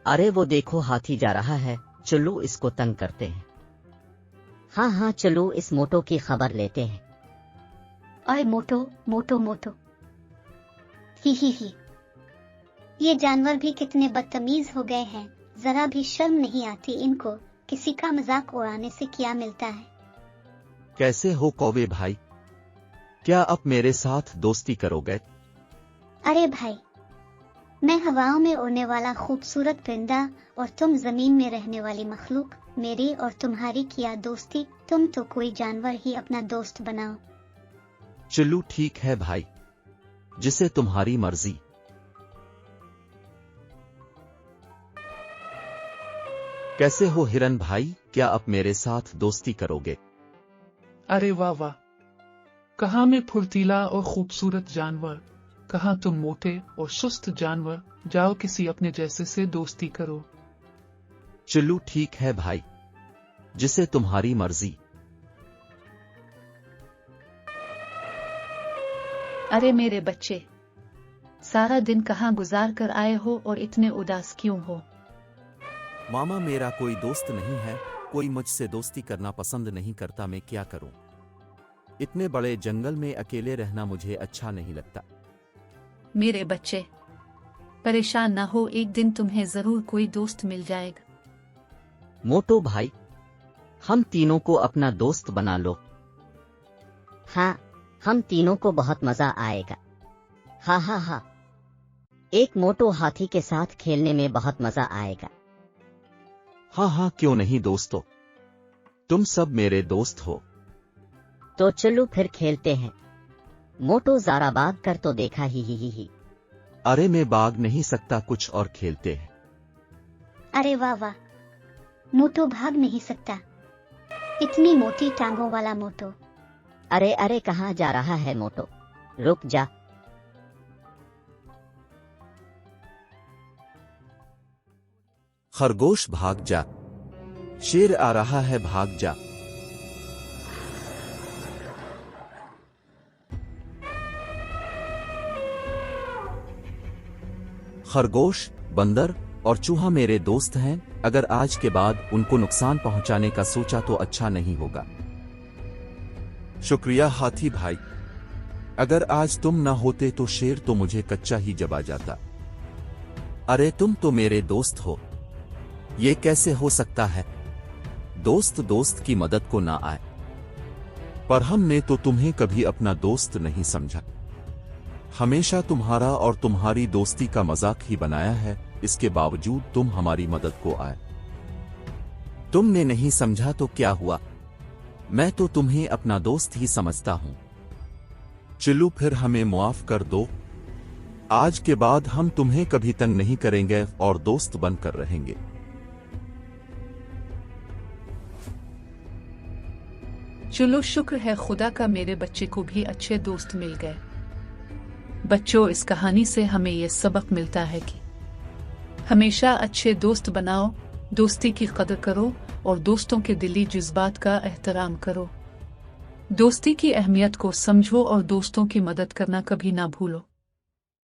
अरे वो देखो हाथी जा रहा है, चलो इसको तंग करते हैं। हाँ हाँ चलो इस मोटो की खबर लेते हैं। ओए मोटो मोटो मोटो, ही, ये जानवर भी कितने बदतमीज हो गए हैं, जरा भी शर्म नहीं आती इनको, किसी का मजाक उड़ाने से क्या मिलता है। कैसे हो कौवे भाई, क्या अब मेरे साथ दोस्ती करोगे? अरे भाई, मैं हवाओं में उड़ने वाला खूबसूरत परिंदा और तुम जमीन में रहने वाली मखलूक, मेरी और तुम्हारी किया दोस्ती, तुम तो कोई जानवर ही अपना दोस्त बनाओ। चलो ठीक है भाई, जिसे तुम्हारी मर्जी। कैसे हो हिरन भाई, क्या अब मेरे साथ दोस्ती करोगे? अरे वाह वाह, कहाँ मैं फुर्तीला और खूबसूरत जानवर, कहाँ तुम मोटे और सुस्त जानवर, जाओ किसी अपने जैसे से दोस्ती करो। चलो ठीक है भाई, जिसे तुम्हारी मर्जी। अरे मेरे बच्चे, सारा दिन कहाँ गुजार कर आए हो और इतने उदास क्यों हो? मामा मेरा कोई दोस्त नहीं है, कोई मुझसे दोस्ती करना पसंद नहीं करता, मैं क्या करूं? इतने बड़े जंगल में अकेले रहना मुझे अच्छा नहीं लगता। मेरे बच्चे, परेशान ना हो, एक दिन तुम्हें जरूर कोई दोस्त मिल जाएगा। मोटो भाई, हम तीनों को अपना दोस्त बना लो। हाँ, हम तीनों को बहुत मजा आएगा। हाँ हाँ हाँ, एक मोटो हाथी के साथ खेलने में बहुत मजा आएगा। हाँ हाँ क्यों नहीं दोस्तों, तुम सब मेरे दोस्त हो। तो चलो फिर खेलते हैं। मोटो जरा भाग कर तो देखा ही। अरे मैं भाग नहीं सकता, कुछ और खेलते हैं। अरे वाह वाह, मोटो भाग नहीं सकता, इतनी मोटी टांगों वाला मोटो। अरे अरे कहाँ जा रहा है मोटो, रुक जा। खरगोश भाग जा, शेर आ रहा है भाग जा। खरगोश, बंदर और चूहा मेरे दोस्त हैं, अगर आज के बाद उनको नुकसान पहुंचाने का सोचा तो अच्छा नहीं होगा। शुक्रिया हाथी भाई, अगर आज तुम ना होते तो शेर तो मुझे कच्चा ही जबा जाता। अरे तुम तो मेरे दोस्त हो, ये कैसे हो सकता है? दोस्त दोस्त की मदद को ना आए। पर हमने तो तुम्हें कभी अपना दोस्त नहीं समझा, हमेशा तुम्हारा और तुम्हारी दोस्ती का मजाक ही बनाया है, इसके बावजूद तुम हमारी मदद को आए। तुमने नहीं समझा तो क्या हुआ, मैं तो तुम्हें अपना दोस्त ही समझता हूं। चलो फिर हमें माफ कर दो, आज के बाद हम तुम्हें कभी तंग नहीं करेंगे और दोस्त बनकर रहेंगे। चलो शुक्र है खुदा का, मेरे बच्चे को भी अच्छे दोस्त मिल गए। बच्चों, इस कहानी से हमें यह सबक मिलता है कि हमेशा अच्छे दोस्त बनाओ, दोस्ती की कदर करो और दोस्तों के दिली जज्बात का एहतराम करो। दोस्ती की अहमियत को समझो और दोस्तों की मदद करना कभी ना भूलो।